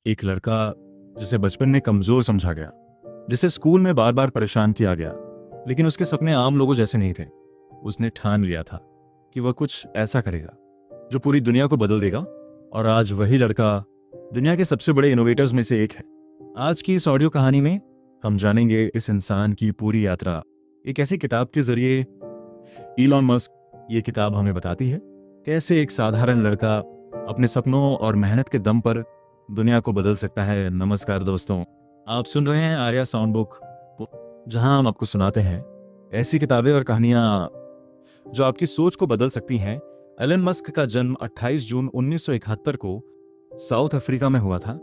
एक लड़का जिसे बचपन में कमजोर समझा गया, जिसे स्कूल में बार बार परेशान किया गया, लेकिन उसके सपने आम लोगों जैसे नहीं थे। उसने ठान लिया था कि वह कुछ ऐसा करेगा जो पूरी दुनिया को बदल देगा, और आज वही लड़का दुनिया के सबसे बड़े इनोवेटर्स में से एक है। आज की इस ऑडियो कहानी में हम जानेंगे इस इंसान की पूरी यात्रा एक ऐसी किताब के जरिए। इलॉन मस्क ये किताब हमें बताती है कैसे एक साधारण लड़का अपने सपनों और मेहनत के दम पर दुनिया को बदल सकता है। नमस्कार दोस्तों, आप सुन रहे हैं आर्या साउंड बुक, जहां हम आपको सुनाते हैं ऐसी किताबें और कहानियां जो आपकी सोच को बदल सकती हैं। एलन मस्क का जन्म 28 जून 1971 को साउथ अफ्रीका में हुआ था।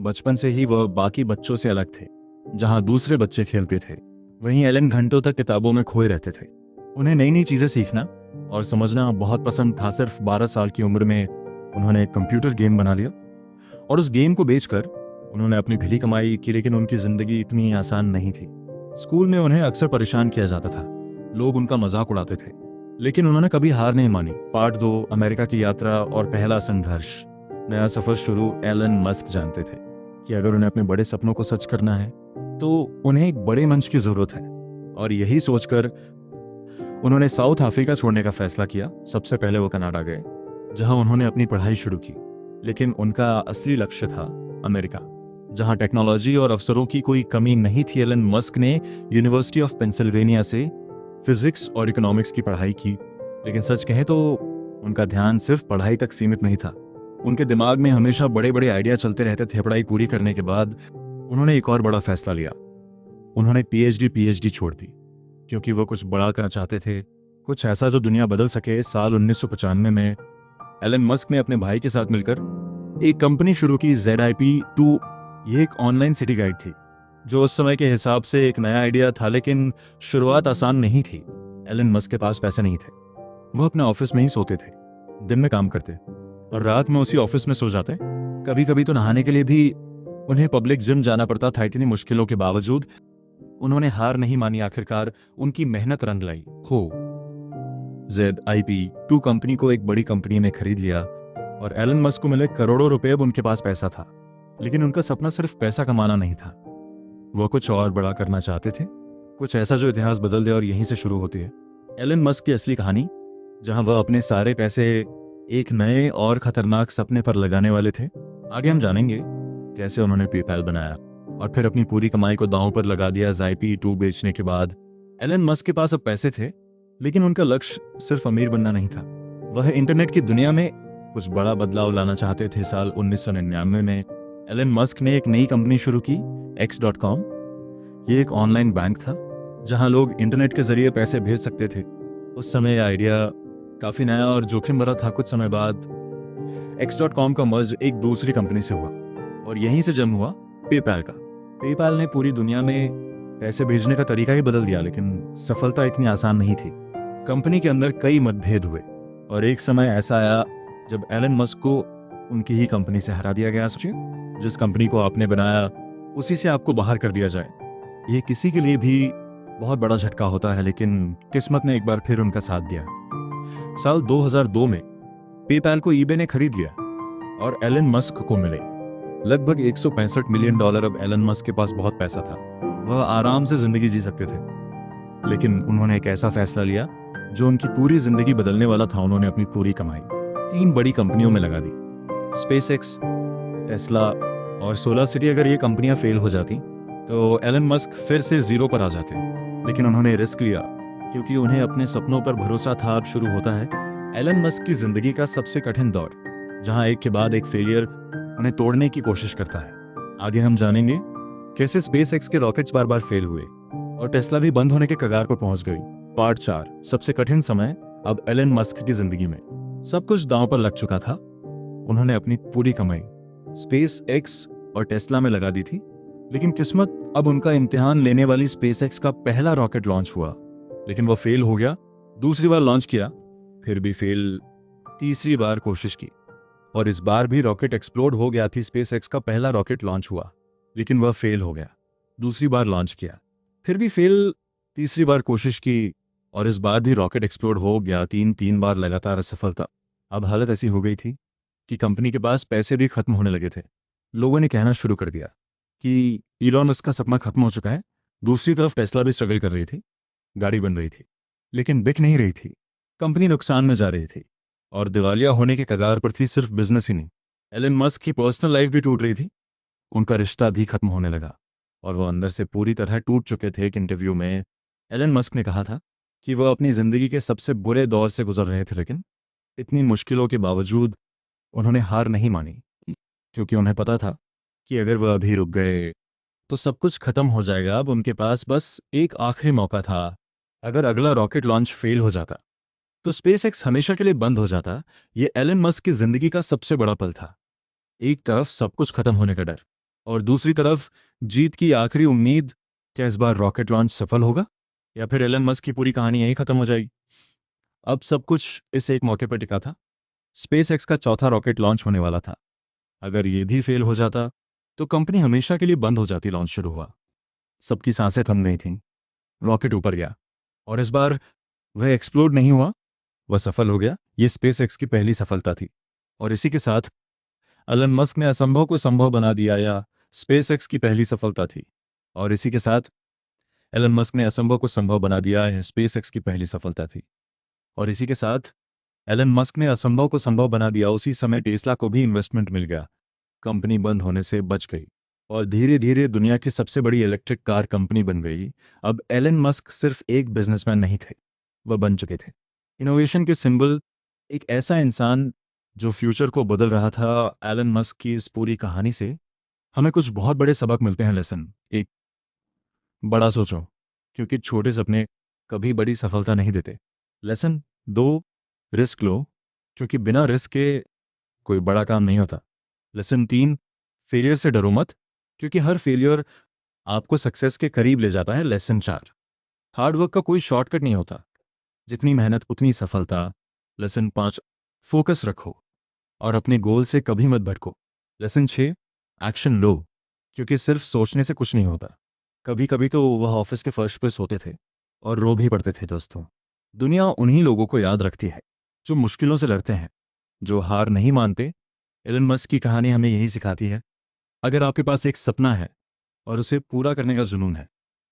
बचपन से ही वह बाकी बच्चों से अलग थे। जहां दूसरे बच्चे खेलते थे, वहीं एलन घंटों तक किताबों में खोए रहते थे। उन्हें नई नई चीजें सीखना और समझना बहुत पसंद था। सिर्फ 12 साल की उम्र में उन्होंने एक कंप्यूटर गेम बना लिया और उस गेम को बेचकर उन्होंने अपनी भली कमाई की। लेकिन उनकी जिंदगी इतनी आसान नहीं थी। स्कूल में उन्हें अक्सर परेशान किया जाता था, लोग उनका मजाक उड़ाते थे, लेकिन उन्होंने कभी हार नहीं मानी। पार्ट 2, अमेरिका की यात्रा और पहला संघर्ष। नया सफर शुरू। एलन मस्क जानते थे कि अगर उन्हें अपने बड़े सपनों को सच करना है तो उन्हें एक बड़े मंच की जरूरत है, और यही सोचकर उन्होंने साउथ अफ्रीका छोड़ने का फैसला किया। सबसे पहले वो कनाडा गए, जहां उन्होंने अपनी पढ़ाई शुरू की। लेकिन उनका असली लक्ष्य था अमेरिका, जहां टेक्नोलॉजी और अवसरों की कोई कमी नहीं थी। एलन मस्क ने यूनिवर्सिटी ऑफ पेंसिल्वेनिया से फिजिक्स और इकोनॉमिक्स की पढ़ाई की, लेकिन सच कहें तो उनका ध्यान सिर्फ पढ़ाई तक सीमित नहीं था। उनके दिमाग में हमेशा बड़े बड़े आइडिया चलते रहते थे। पढ़ाई पूरी करने के बाद उन्होंने एक और बड़ा फैसला लिया। उन्होंने पीएचडी छोड़ दी, क्योंकि वो कुछ बड़ा करना चाहते थे, कुछ ऐसा जो दुनिया बदल सके। साल 1995 में एलन मस्क ने अपने भाई के साथ मिलकर एक कंपनी शुरू की, ZIP2। ये एक ऑनलाइन सिटी गाइड थी, जो उस समय के हिसाब से एक नया आइडिया था, लेकिन शुरुआत आसान नहीं थी। एलन मस्क के पास पैसे नहीं थे। वो अपने ऑफिस में ही सोते थे, दिन में काम करते और रात में उसी ऑफिस में सो जाते। कभी कभी तो नहाने के लिए भी उन्हें पब्लिक जिम जाना पड़ता था। इतनी मुश्किलों के बावजूद उन्होंने हार नहीं मानी। आखिरकार उनकी मेहनत रंग लाई। ZIP2 कंपनी को एक बड़ी कंपनी ने खरीद लिया और एलन मस्क को मिले करोड़ों रुपए। अब उनके पास पैसा था, लेकिन उनका सपना सिर्फ पैसा कमाना नहीं था। वो कुछ और बड़ा करना चाहते थे, कुछ ऐसा जो इतिहास बदल दे। और यहीं से शुरू होती है एलन मस्क की असली कहानी, जहां वह अपने सारे पैसे एक नए और खतरनाक सपने पर लगाने वाले थे। आगे हम जानेंगे कैसे उन्होंने पेपैल बनाया और फिर अपनी पूरी कमाई को दांव पर लगा दिया। ZIP2 बेचने के बाद एलन मस्क के पास अब पैसे थे, लेकिन उनका लक्ष्य सिर्फ अमीर बनना नहीं था। वह इंटरनेट की दुनिया में कुछ बड़ा बदलाव लाना चाहते थे। साल 1999 में एलन मस्क ने एक नई कंपनी शुरू की, X.com। ये एक ऑनलाइन बैंक था, जहां लोग इंटरनेट के जरिए पैसे भेज सकते थे। उस समय यह आइडिया काफी नया और जोखिम भरा था। कुछ समय बाद X.com का मर्ज एक दूसरी कंपनी से हुआ और यहीं से जन्म हुआ पेपैल का। पेपैल ने पूरी दुनिया में पैसे भेजने का तरीका ही बदल दिया, लेकिन सफलता इतनी आसान नहीं थी। कंपनी के अंदर कई मतभेद हुए और एक समय ऐसा आया जब एलन मस्क को उनकी ही कंपनी से हरा दिया गया। सोचिए, जिस कंपनी को आपने बनाया उसी से आपको बाहर कर दिया जाए, ये किसी के लिए भी बहुत बड़ा झटका होता है। लेकिन किस्मत ने एक बार फिर उनका साथ दिया। साल 2002 में पेपैल को eBay ने खरीद लिया और एलन मस्क को मिले लगभग $165 मिलियन। अब एलन मस्क के पास बहुत पैसा था, वह आराम से जिंदगी जी सकते थे। लेकिन उन्होंने एक ऐसा फैसला लिया जो उनकी पूरी जिंदगी बदलने वाला था। उन्होंने अपनी पूरी कमाई 3 बड़ी कंपनियों में लगा दी, SpaceX, टेस्ला और सोलर सिटी। अगर ये कंपनियां फेल हो जाती तो एलन मस्क फिर से जीरो पर आ जाते, लेकिन उन्होंने रिस्क लिया क्योंकि उन्हें अपने सपनों पर भरोसा था। अब शुरू होता है एलन मस्क की जिंदगी का सबसे कठिन दौर, जहां एक के बाद एक फेलियर उन्हें तोड़ने की कोशिश करता है। आगे हम जानेंगे कैसे SpaceX के रॉकेट्स बार बार फेल हुए और टेस्ला भी बंद होने के कगार पर पहुंच गई। पार्ट 4, सबसे कठिन समय। अब एलन मस्क की जिंदगी में सब कुछ दांव पर लग चुका था। उन्होंने अपनी पूरी कमाई SpaceX और टेस्ला में लगा दी थी, लेकिन किस्मत अब उनका इम्तिहान लेने वाली। SpaceX का पहला रॉकेट लॉन्च हुआ, लेकिन वो फेल हो गया। दूसरी बार लॉन्च किया, फिर भी फेल। तीसरी बार कोशिश की और इस बार भी रॉकेट एक्सप्लोड हो गया थी। SpaceX का पहला रॉकेट लॉन्च हुआ, लेकिन वह फेल हो गया। दूसरी बार लॉन्च किया, फिर भी फेल। तीसरी बार कोशिश की और इस बार भी रॉकेट एक्सप्लोड हो गया। तीन बार लगातार असफलता। अब हालत ऐसी हो गई थी कि कंपनी के पास पैसे भी खत्म होने लगे थे। लोगों ने कहना शुरू कर दिया कि इलॉन मस्क का सपना खत्म हो चुका है। दूसरी तरफ टेस्ला भी स्ट्रगल कर रही थी, गाड़ी बन रही थी लेकिन बिक नहीं रही थी। कंपनी नुकसान में जा रही थी और दिवालिया होने के कगार पर थी। सिर्फ बिजनेस ही नहीं, एलन मस्क की पर्सनल लाइफ भी टूट रही थी। उनका रिश्ता भी खत्म होने लगा और वो अंदर से पूरी तरह टूट चुके थे। एक इंटरव्यू में एलन मस्क ने कहा था कि वह अपनी ज़िंदगी के सबसे बुरे दौर से गुजर रहे थे, लेकिन इतनी मुश्किलों के बावजूद उन्होंने हार नहीं मानी, क्योंकि उन्हें पता था कि अगर वह अभी रुक गए तो सब कुछ खत्म हो जाएगा। अब उनके पास बस एक आखिरी मौका था। अगर अगला रॉकेट लॉन्च फेल हो जाता तो स्पेसएक्स हमेशा के लिए बंद हो जाता। ये एलन मस्क की जिंदगी का सबसे बड़ा पल था। एक तरफ सब कुछ खत्म होने का डर और दूसरी तरफ जीत की आखिरी उम्मीद। क्या इस बार रॉकेट लॉन्च सफल होगा या फिर एलन मस्क की पूरी कहानी यहीं खत्म हो जाएगी? अब सब कुछ इस एक मौके पर टिका था। स्पेसएक्स का चौथा रॉकेट लॉन्च होने वाला था। अगर ये भी फेल हो जाता तो कंपनी हमेशा के लिए बंद हो जाती। लॉन्च शुरू हुआ, सबकी सांसें थम गई थीं। रॉकेट ऊपर गया और इस बार वह एक्सप्लोड नहीं हुआ, वह सफल हो गया। ये स्पेसएक्स की पहली सफलता थी और इसी के साथ एलन मस्क ने असंभव को संभव बना दिया। या स्पेसएक्स की पहली सफलता थी और इसी के साथ एलन मस्क ने असंभव को संभव बना दिया। है स्पेसएक्स की पहली सफलता थी और इसी के साथ एलन मस्क ने असंभव को संभव बना दिया। उसी समय टेस्ला को भी इन्वेस्टमेंट मिल गया। कंपनी बंद होने से बच गई और धीरे धीरे दुनिया की सबसे बड़ी इलेक्ट्रिक कार कंपनी बन गई। अब एलन मस्क सिर्फ एक बिजनेसमैन नहीं थे, वह बन चुके थे इनोवेशन के सिंबल। एक ऐसा इंसान जो फ्यूचर को बदल रहा था। एलन मस्क की इस पूरी कहानी से हमें कुछ बहुत बड़े सबक मिलते हैं। लेसन एक, बड़ा सोचो क्योंकि छोटे सपने कभी बड़ी सफलता नहीं देते। लेसन दो, रिस्क लो क्योंकि बिना रिस्क के कोई बड़ा काम नहीं होता। लेसन तीन, फेलियर से डरो मत क्योंकि हर फेलियर आपको सक्सेस के करीब ले जाता है। लेसन चार, हार्डवर्क का कोई शॉर्टकट नहीं होता, जितनी मेहनत उतनी सफलता। लेसन पाँच, फोकस रखो और अपने गोल से कभी मत भटको। लेसन छः, एक्शन लो क्योंकि सिर्फ सोचने से कुछ नहीं होता। कभी कभी तो वह ऑफिस के फर्श पर सोते थे और रो भी पड़ते थे। दोस्तों, दुनिया उन्हीं लोगों को याद रखती है जो मुश्किलों से लड़ते हैं, जो हार नहीं मानते। एलन मस्क की कहानी हमें यही सिखाती है। अगर आपके पास एक सपना है और उसे पूरा करने का जुनून है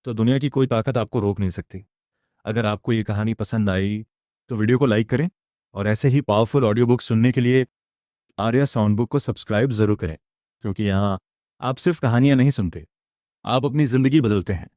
तो दुनिया की कोई ताकत आपको रोक नहीं सकती। अगर आपको ये कहानी पसंद आई तो वीडियो को लाइक करें और ऐसे ही पावरफुल ऑडियो बुक सुनने के लिए आर्या साउंड बुक को सब्सक्राइब ज़रूर करें, क्योंकि यहाँ आप सिर्फ कहानियाँ नहीं सुनते, आप अपनी ज़िंदगी बदलते हैं।